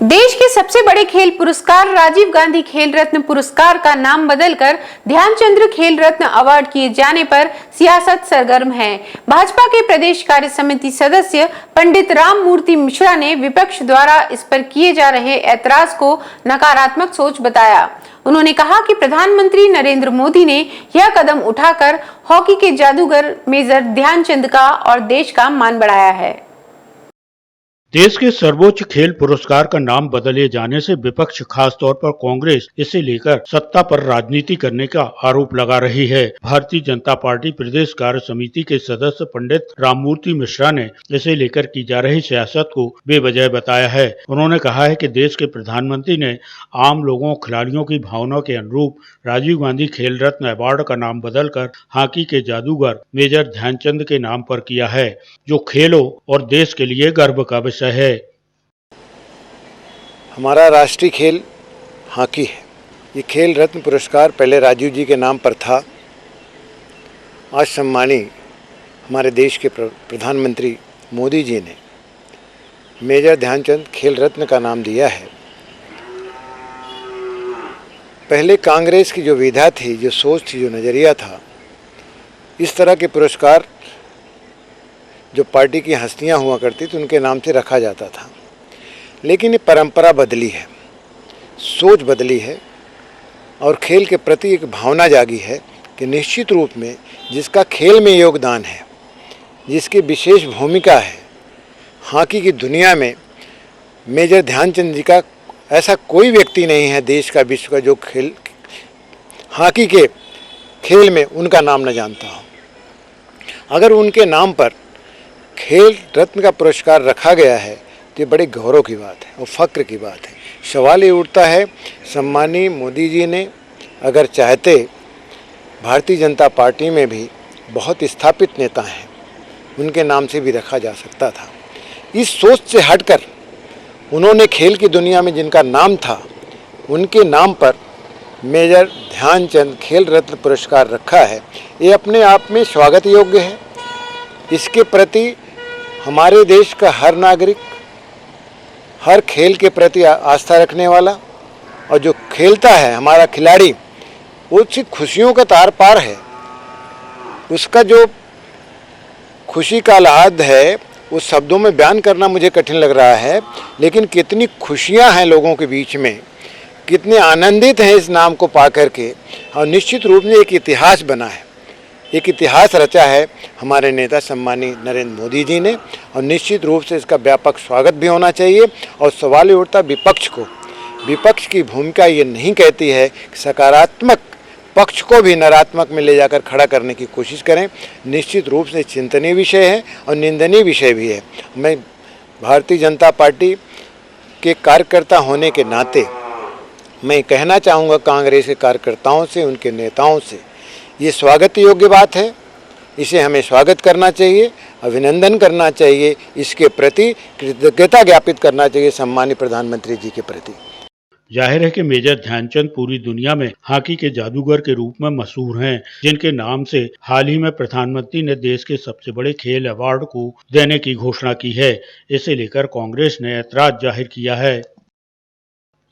देश के सबसे बड़े खेल पुरस्कार राजीव गांधी खेल रत्न पुरस्कार का नाम बदलकर ध्यानचंद खेल रत्न अवार्ड किए जाने पर सियासत सरगर्म है। भाजपा के प्रदेश कार्य समिति सदस्य पंडित राम मूर्ति मिश्रा ने विपक्ष द्वारा इस पर किए जा रहे ऐतराज को नकारात्मक सोच बताया। उन्होंने कहा कि प्रधानमंत्री नरेंद्र मोदी ने यह कदम उठाकर हॉकी के जादूगर मेजर ध्यानचंद का और देश का मान बढ़ाया है। देश के सर्वोच्च खेल पुरस्कार का नाम बदले जाने से विपक्ष खास तौर पर कांग्रेस इसे लेकर सत्ता पर राजनीति करने का आरोप लगा रही है। भारतीय जनता पार्टी प्रदेश कार्य समिति के सदस्य पंडित राममूर्ति मिश्रा ने इसे लेकर की जा रही सियासत को बेवजह बताया है। उन्होंने कहा है कि देश के प्रधानमंत्री ने आम लोगों खिलाड़ियों की भावनाओं के अनुरूप राजीव गांधी खेल रत्न अवार्ड का नाम बदलकर हॉकी के जादूगर मेजर ध्यानचंद के नाम पर किया है, जो खेलों और देश के लिए गर्व का विषय है। हमारा राष्ट्रीय खेल हॉकी है। ये खेल रत्न पुरस्कार पहले राजीव जी के नाम पर था। आज सम्मानीय हमारे देश के प्रधानमंत्री मोदी जी ने मेजर ध्यानचंद खेल रत्न का नाम दिया है। पहले कांग्रेस की जो विधा थी, जो सोच थी, जो नज़रिया था, इस तरह के पुरस्कार जो पार्टी की हस्तियां हुआ करती थी उनके नाम से रखा जाता था। लेकिन ये परंपरा बदली है, सोच बदली है और खेल के प्रति एक भावना जागी है कि निश्चित रूप में जिसका खेल में योगदान है, जिसकी विशेष भूमिका है हॉकी की दुनिया में, मेजर ध्यानचंद जी का ऐसा कोई व्यक्ति नहीं है देश का, विश्व का, जो खेल हॉकी के खेल में उनका नाम न जानता हो। अगर उनके नाम पर खेल रत्न का पुरस्कार रखा गया है तो ये बड़े गौरव की बात है और फ़ख्र की बात है। सवाल ये उठता है, सम्मानीय मोदी जी ने अगर चाहते, भारतीय जनता पार्टी में भी बहुत स्थापित नेता हैं, उनके नाम से भी रखा जा सकता था। इस सोच से हटकर उन्होंने खेल की दुनिया में जिनका नाम था उनके नाम पर मेजर ध्यानचंद खेल रत्न पुरस्कार रखा है। ये अपने आप में स्वागत योग्य है। इसके प्रति हमारे देश का हर नागरिक, हर खेल के प्रति आस्था रखने वाला और जो खेलता है हमारा खिलाड़ी, उसकी खुशियों का तार पार है। उसका जो खुशी का आह्लाद है उस शब्दों में बयान करना मुझे कठिन लग रहा है, लेकिन कितनी खुशियां हैं लोगों के बीच में, कितने आनंदित हैं इस नाम को पा करके। और निश्चित रूप से एक इतिहास बना है, एक इतिहास रचा है हमारे नेता सम्मानीय नरेंद्र मोदी जी ने, और निश्चित रूप से इसका व्यापक स्वागत भी होना चाहिए। और सवाल ये उठता विपक्ष को, विपक्ष की भूमिका ये नहीं कहती है कि सकारात्मक पक्ष को भी नकारात्मक में ले जाकर खड़ा करने की कोशिश करें। निश्चित रूप से चिंतनीय विषय है और निंदनीय विषय भी है। मैं भारतीय जनता पार्टी के कार्यकर्ता होने के नाते मैं कहना चाहूँगा कांग्रेस के कार्यकर्ताओं से, उनके नेताओं से, ये स्वागत योग्य बात है। इसे हमें स्वागत करना चाहिए, अभिनंदन करना चाहिए, इसके प्रति कृतज्ञता ज्ञापित करना चाहिए सम्मानित प्रधानमंत्री जी के प्रति। जाहिर है कि मेजर ध्यानचंद पूरी दुनिया में हॉकी के जादूगर के रूप में मशहूर हैं, जिनके नाम से हाल ही में प्रधानमंत्री ने देश के सबसे बड़े खेल अवार्ड को देने की घोषणा की है। इसे लेकर कांग्रेस ने ऐतराज जाहिर किया है।